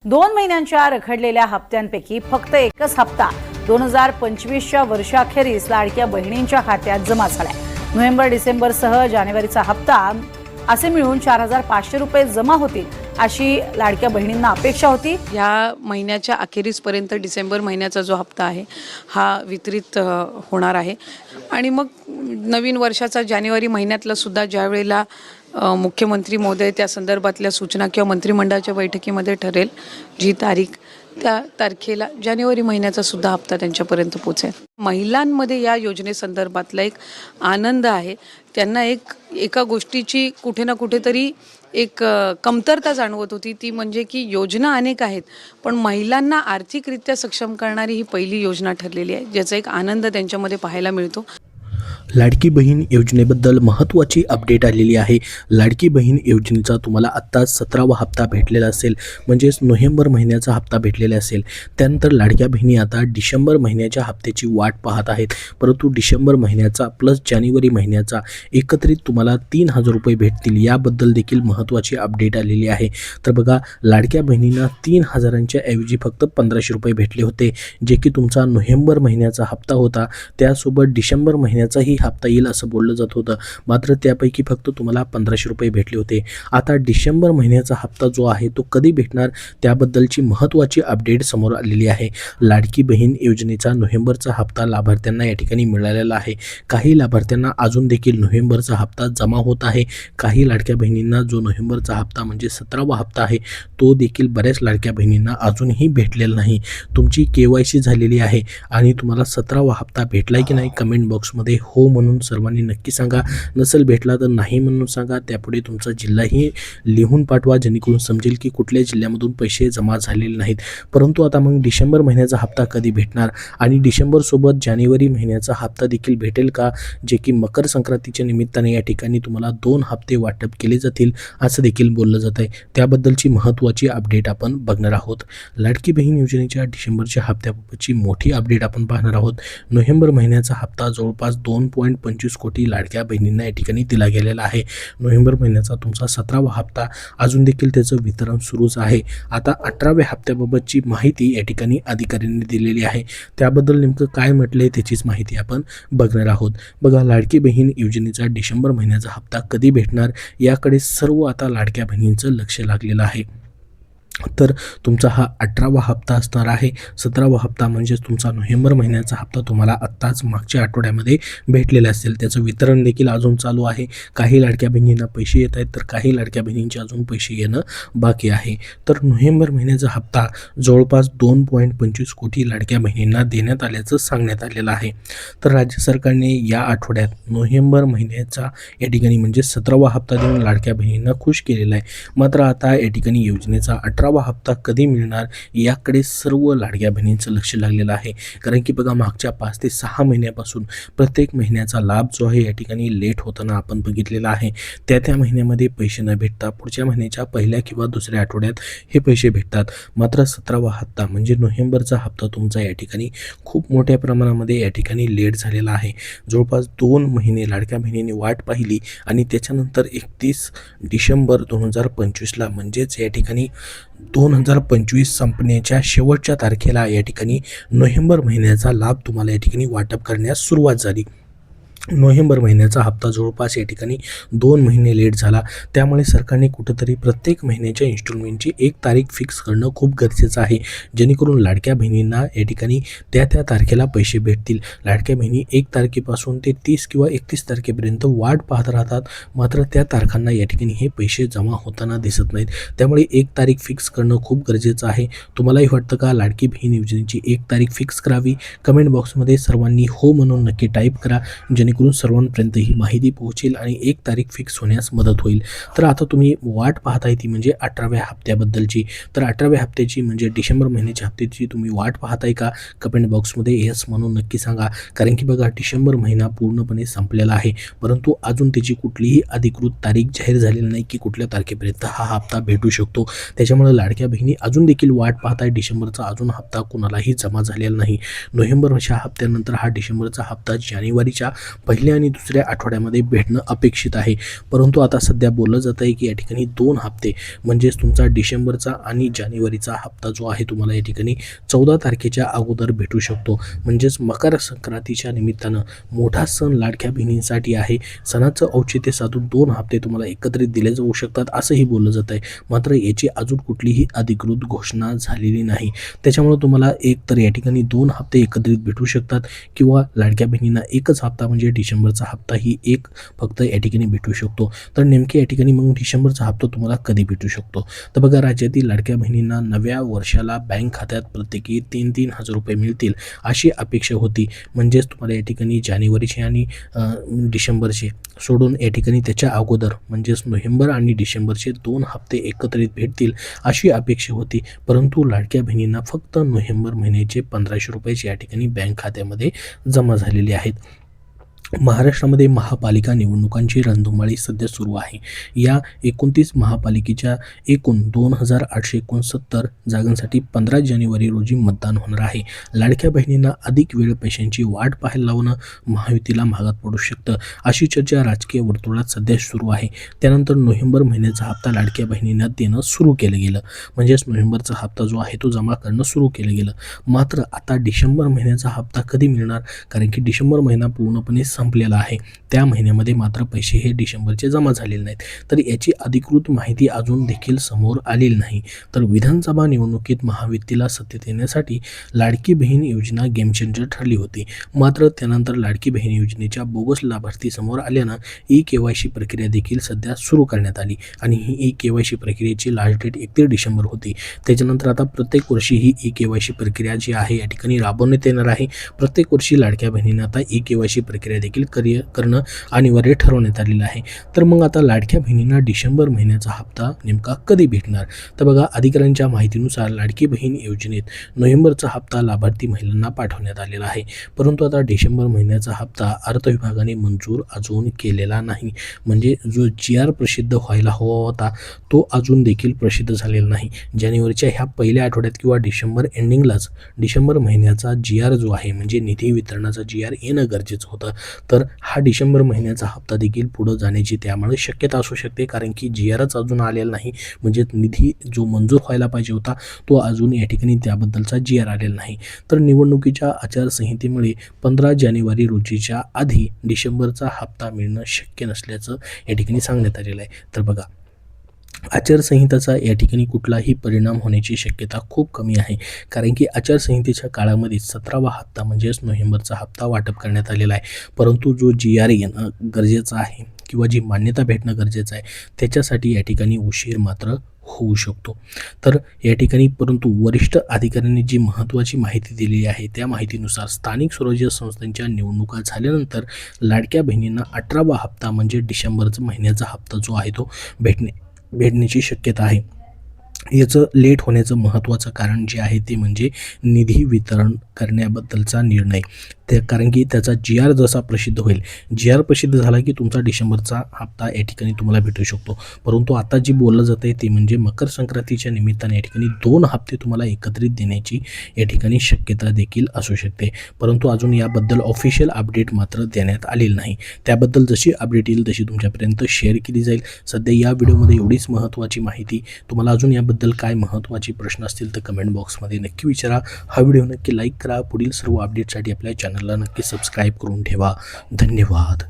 2 महिन्यांच्या रखडलेल्या हप्त्यांपैकी फक्त एकच हप्ता 2025च्या वर्षाखेरीस लाडक्या बहिणींच्या खात्यात जमा झालाय। नोव्हेंबर डिसेंबरसह जानेवारीचा हप्ता असे मिळून 4500 रुपये जमा होतील अशी लाडक्या बहिणींना अपेक्षा होती। या महिन्याच्या अखेरीसपर्यंत डिसेंबर महिन्याचा जो हप्ता आहे हा वितरित होणार आहे आणि मग नवीन वर्षाचा जानेवारी महिन्यातला सुद्धा ज्या वेळेला मुख्यमंत्री महोदय त्या संदर्भातल्या सूचना किंवा मंत्रिमंडळाच्या बैठकीमध्ये ठरेल जी तारीख त्या तारखेला जानेवारी महिन्याचा सुद्धा हप्ता त्यांच्यापर्यंत पोहोचेल। महिलांमध्ये या योजनेसंदर्भातला एक आनंद आहे। त्यांना एका गोष्टीची कुठे ना कुठेतरी एक कमतरता जाणवत होती, ती म्हणजे की योजना अनेक आहेत पण महिलांना आर्थिकरित्या सक्षम करणारी ही पहिली योजना ठरलेली आहे, ज्याचा एक आनंद त्यांच्यामध्ये पाहायला मिळतो। लाडकी बहीण योजनेबद्दल महत्त्वाची अपडेट आलेली आहे। लाडकी बहीण योजनेचा तुम्हाला आत्ता 17वा हप्ता भेटलेला असेल, म्हणजेच नोव्हेंबर महिन्याचा हप्ता भेटलेला असेल। त्यानंतर लाडक्या बहिणी आता डिसेंबर महिन्याच्या हप्त्याची वाट पाहत आहेत, परंतु डिसेंबर महिन्याचा प्लस जानेवारी महिन्याचा एकत्रित तुम्हाला 3000 रुपये भेटतील, याबद्दल देखील महत्त्वाची अपडेट आलेली आहे। तर बघा, लाडक्या बहिणींना 3000च्या ऐवजी फक्त 1500 रुपये भेटले होते, जे की तुमचा नोव्हेंबर महिन्याचा हप्ता होता। त्यासोबत डिसेंबर महिन्याचाही हप्ता येईल असं बोललं जात होतं, मात्र त्यापैकी फक्त तुम्हाला 1500 रुपये भेटले होते। आता डिसेंबर महिन्याचा हप्ता जो आहे तो कधी भेटणार त्याबद्दलची महत्त्वाची अपडेट समोर आलेली आहे। लाडकी बहीण योजनेचा नोव्हेंबरचा हप्ता लाभार्थ्यांना या ठिकाणी मिळालेला आहे। काही लाभार्थ्यांना अजून देखील नोव्हेंबरचा हप्ता जमा होत आहे। काही लाडक्या बहिणींना जो नोव्हेंबरचा हप्ता म्हणजे 17वा हप्ता आहे तो देखील बऱ्याच लाडक्या बहिणींना अजूनही भेटलेला नाही। तुमची KYC झालेली आहे आणि तुम्हाला 17वा हप्ता भेटलाय की नाही कमेंट बॉक्समध्ये हो म्हणून सर्वांनी नक्की सांगा। नसेल भेटला तर नाही म्हणून सांगा। त्यापुढे तुमचा जिल्हाही लिहून पाठवा, जेणेकरून समजेल की कुठल्या जिल्ह्यामधून पैसे जमा झालेले नाहीत। परंतु आता मग डिसेंबर महिन्याचा हप्ता कधी भेटणार आणि डिसेंबर सोबत जानेवारी महिन्याचा हप्ता देखील भेटेल का, जे की मकर संक्रांतीच्या निमित्ताने या ठिकाणी तुम्हाला 2 हप्ते वाटप केले जातील असं देखील बोललं जात आहे। त्याबद्दलची महत्त्वाची अपडेट आपण बघणार आहोत। लाडकी बहीण योजनेच्या डिसेंबरच्या हप्त्याबाबतची मोठी अपडेट आपण पाहणार आहोत। नोव्हेंबर महिन्याचा हप्ता जवळपास 2.25 कोटी लाडक्या बहिणींना या ठिकाणी दिला गेलेला आहे। नोव्हेंबर महिन्याचा तुमचा 17वा हप्ता अजून देखील त्याचं वितरण सुरूच आहे। आता 18व्या हप्त्याबाबतची माहिती या ठिकाणी अधिकाऱ्यांनी दिलेली आहे। त्याबद्दल नेमकं काय म्हटलंय त्याचीच माहिती आपण बघणार आहोत। बघा, लाडकी बहीण योजनेचा डिसेंबर महिन्याचा हप्ता कधी भेटणार याकडे सर्व आता लाडक्या बहिणींचं लक्ष लागलेलं आहे। तर तुमचा हा 18वा हप्ता असणार आहे। 17वा हप्ता म्हणजेच तुमचा नोव्हेंबर महिन्याचा हप्ता तुम्हाला आत्ताच मागच्या आठवड्यामध्ये भेटलेला असेल, त्याचं वितरण देखील अजून चालू आहे। काही लाडक्या बहिणींना पैसे येत आहेत तर काही लाडक्या बहिणींचे अजून पैसे येणं बाकी आहे। तर नोव्हेंबर महिन्याचा हप्ता जवळपास 2.25 कोटी लाडक्या बहिणींना देण्यात आल्याचं सांगण्यात आलेलं आहे। तर राज्य सरकारने या आठवड्यात नोव्हेंबर महिन्याचा या ठिकाणी म्हणजे 17वा हप्ता देऊन लाडक्या बहिणींना खुश केलेला आहे। मात्र आता या ठिकाणी योजनेचा 18वा हप्ता कधी मिळणार याकडे सर्व लाडक्या बहिणींचं लक्ष लागलेलं आहे। कारण की बघा, मागच्या 5 ते 6 महिन्यापासून प्रत्येक महिन्याचा लाभ जो आहे या ठिकाणी लेट होताना आपण बघितलेला आहे। त्या महिन्यामध्ये पैसे न भेटता पुढच्या महिन्याच्या पहिल्या किंवा दुसऱ्या आठवड्यात हे पैसे भेटतात। मात्र 17वा हप्ता म्हणजे नोव्हेंबरचा हप्ता तुमचा या ठिकाणी खूप मोठ्या प्रमाणामध्ये या ठिकाणी लेट झालेला आहे। जवळपास 2 महिने लाडक्या बहिणींनी वाट पाहिली आणि त्याच्यानंतर 31 डिसेंबर 2025ला म्हणजेच या ठिकाणी 2025 संपण्याच्या शेवटच्या तारखेला या ठिकाणी नोव्हेंबर महिन्याचा लाभ तुम्हाला या ठिकाणी वाटप करण्यास सुरुवात झाली। नोव्हेंबर महिन्याचा हप्ता जवळपास या ठिकाणी 2 महिने लेट झाला। त्यामुळे सरकारने कुठंतरी प्रत्येक महिन्याच्या इन्स्टॉलमेंटची एक तारीख फिक्स करणं खूप गरजेचं आहे, जेणेकरून लाडक्या बहिणींना या ठिकाणी त्या तारखेला पैसे भेटतील। लाडक्या बहिणी 1 तारखेपासून ते 30 किंवा 31 तारखेपर्यंत वाट पाहत राहतात, मात्र त्या तारखांना या ठिकाणी हे पैसे जमा होताना दिसत नाहीत। त्यामुळे 1 तारीख फिक्स करणं खूप गरजेचं आहे। तुम्हालाही वाटतं का लाडकी बहीण योजनेची 1 तारीख फिक्स करावी? कमेंट बॉक्समध्ये सर्वांनी हो म्हणून नक्की टाईप करा, जेणेकरून सर्वांपर्यंत ही माहिती पोहोचेल आणि 1 तारीख फिक्स होण्यास मदत होईल। तर आता तुम्ही वाट पाहताय ती म्हणजे 18व्या हप्त्याबद्दलची। तर 18व्या हप्त्याची म्हणजे डिसेंबर महिन्याच्या हप्त्याची तुम्ही वाट पाहताय का? कमेंट बॉक्समध्ये येस म्हणून नक्की सांगा। कारण की बघा, डिसेंबर महिना पूर्णपणे संपलेला आहे, परंतु अजून त्याची कुठलीही अधिकृत तारीख जाहीर झालेली नाही की कुठल्या तारखेपर्यंत हा हप्ता भेटू शकतो। त्याच्यामुळे लाडक्या बहिणी अजून देखील वाट पाहताय। डिसेंबरचा अजून हप्ता कुणालाही जमा झालेला नाही। नोव्हेंबरच्या हप्त्यानंतर हा डिसेंबरचा हप्ता जानेवारीच्या पहिल्या आणि दुसऱ्या आठवड्यामध्ये भेटणं अपेक्षित आहे. परंतु आता सध्या बोललं जात आहे की या ठिकाणी 2 हप्ते म्हणजेच तुमचा डिसेंबरचा आणि जानेवारीचा हप्ता जो आहे तुम्हाला या ठिकाणी 14 तारखेच्या अगोदर भेटू शकतो. म्हणजेच मकर संक्रांतीच्या निमित्तानं मोठा सण लाडक्या बहिणींसाठी आहे. सणाचं औचित्य साधून 2 हप्ते तुम्हाला एकत्रित दिले जाऊ शकतात असंही बोललं जात आहे. मात्र याची अजून कुठलीही अधिकृत घोषणा झालेली नाही. त्याच्यामुळे तुम्हाला एक तर या ठिकाणी 2 हप्ते एकत्रित भेटू शकतात किंवा लाडक्या बहिणींना एकच हप्ता म्हणजे डिसेंबरचा हप्ता ही एक फक्त या ठिकाणी भेटू शकतो. तर नेमके या ठिकाणी मग डिसेंबरचा हप्ता तुम्हाला कधी भेटू शकतो? तर बघा, राज्यातील लाडक्या बहिणींना नव्या वर्षाला बँक खात्यात प्रत्येकी 3,000 रुपये मिळतील अशी अपेक्षा होती. म्हणजेच तुम्हाला या ठिकाणी जानेवारीचे आणि डिसेंबरचे सोडून या ठिकाणी त्याच्या अगोदर म्हणजेच नोव्हेंबर आणि डिसेंबरचे 2 हप्ते एकत्रित भेटतील अशी अपेक्षा होती. परंतु लाडक्या बहिणींना फक्त नोव्हेंबर महिन्याचे 1,500 रुपये या ठिकाणी बँक खात्यामध्ये जमा झालेले आहेत. महाराष्ट्रामध्ये महापालिका निवडणुकांची रणधुमाळी सध्या सुरू आहे. या 29 महापालिकेच्या एकूण 2,869 जागांसाठी 15 जानेवारी रोजी मतदान होणार आहे. लाडक्या बहिणींना अधिक वेळ पैशांची वाट पाहायला लावणं महायुतीला महागात पडू शकतं अशी चर्चा राजकीय वर्तुळात सध्या सुरू आहे. त्यानंतर नोव्हेंबर महिन्याचा हप्ता लाडक्या बहिणींना देणं सुरू केलं गेलं. म्हणजेच नोव्हेंबरचा हप्ता जो आहे तो जमा करणं सुरू केलं गेलं. मात्र आता डिसेंबर महिन्याचा हप्ता कधी मिळणार? कारण की डिसेंबर महिना पूर्णपणे संपलेला आहे. त्या महिन्यामध्ये मात्र पैसे हे डिसेंबरचे जमा झालेले नाहीत. तर याची अधिकृत माहिती अजून देखील समोर आलेली नाही. तर विधानसभा निवडणुकीत महायुतीला सत्तेत येण्यासाठी लाडकी बहीण योजना गेम चेंजर ठरली होती. मात्र त्यानंतर लाडकी बहीण योजनेच्या बोगस लाभार्थी समोर आल्यानं ई-KYC प्रक्रिया देखील सध्या सुरू करण्यात आली आणि ही ई-KYC प्रक्रियेची लास्ट डेट 31 डिसेंबर होती. त्याच्यानंतर आता प्रत्येक वर्षी ही ई-KYC प्रक्रिया जी आहे या ठिकाणी राबवण्यात येणार आहे. प्रत्येक वर्षी लाडक्या बहिणींना आता ई-KYC प्रक्रिया देखील करणं अनिवार्य ठरवण्यात आलेलं आहे. तर मग आता लाडक्या बहिणींना डिसेंबर महिन्याचा हप्ता नेमका कधी भेटणार? तर बघा, अधिकाऱ्यांच्या माहितीनुसार लाडकी बहीण योजनेत नोव्हेंबरचा हप्ता लाभार्थी महिलांना पाठवण्यात आलेला आहे. परंतु आता डिसेंबर महिन्याचा हप्ता अर्थ विभागाने मंजूर अजून केलेला नाही. म्हणजे जो GR प्रसिद्ध व्हायला हवा होता तो अजून देखील प्रसिद्ध झालेला नाही. जानेवारीच्या ह्या पहिल्या आठवड्यात किंवा डिसेंबर एंडिंगलाच डिसेंबर महिन्याचा GR जो आहे म्हणजे निधी वितरणाचा GR येणं गरजेचं होतं. तर हा डिसेंबर महिन्याचा हप्ता देखील पुढं जाण्याची त्यामुळे शक्यता असू शकते. कारण की GRच अजून आलेला नाही. म्हणजे निधी जो मंजूर व्हायला पाहिजे होता तो अजून या ठिकाणी त्याबद्दलचा GR आलेला नाही. तर निवडणुकीच्या आचारसंहितेमुळे 15 जानेवारी रोजीच्या आधी डिसेंबरचा हप्ता मिळणं शक्य नसल्याचं या ठिकाणी सांगण्यात आलेलं आहे. तर बघा, आचारसंहितेचा या ठिकाणी कुठलाही परिणाम होण्याची शक्यता खूप कमी आहे. कारण की आचारसंहितेच्या काळामध्ये 17वा हप्ता म्हणजेच नोव्हेंबरचा हप्ता वाटप करण्यात आलेला आहे. परंतु जो GR येणं गरजेचं आहे किंवा जी मान्यता भेटणं गरजेचं आहे त्याच्यासाठी या ठिकाणी उशीर मात्र होऊ शकतो. तर या ठिकाणी परंतु वरिष्ठ अधिकाऱ्यांनी जी महत्त्वाची माहिती दिली आहे त्या माहितीनुसार स्थानिक स्वराज्य संस्थांच्या निवडणुका झाल्यानंतर लाडक्या बहिणींना 18वा हप्ता म्हणजे डिसेंबरचा महिन्याचा हप्ता जो आहे तो भेटण्याची शक्यता आहे. याचं लेट होण्याचं महत्त्वाचं कारण जे आहे ते म्हणजे निधी वितरण करण्याबद्दलचा निर्णय. कारण की त्याचा GR जसा प्रसिद्ध होईल, GR प्रसिद्ध झाला की तुमचा डिसेंबरचा हप्ता या ठिकाणी तुम्हाला भेटू शकतो. परंतु आता जी बोललं जातं आहे ते म्हणजे मकर संक्रांतीच्या निमित्ताने या ठिकाणी 2 हप्ते तुम्हाला एकत्रित देण्याची या ठिकाणी शक्यता देखील असू शकते. परंतु अजून याबद्दल ऑफिशियल अपडेट मात्र देण्यात आलेलं नाही. त्याबद्दल जशी अपडेट येईल तशी तुमच्यापर्यंत शेअर केली जाईल. सध्या या व्हिडिओमध्ये एवढीच महत्त्वाची माहिती. तुम्हाला अजून याबद्दल काय महत्त्वाचे प्रश्न असतील तर कमेंट बॉक्समध्ये नक्की विचारा. हा व्हिडिओ नक्की लाईक करा. पुढील सर्व अपडेटसाठी आपल्या चॅनलला नक्की सबस्क्राईब करून ठेवा. धन्यवाद.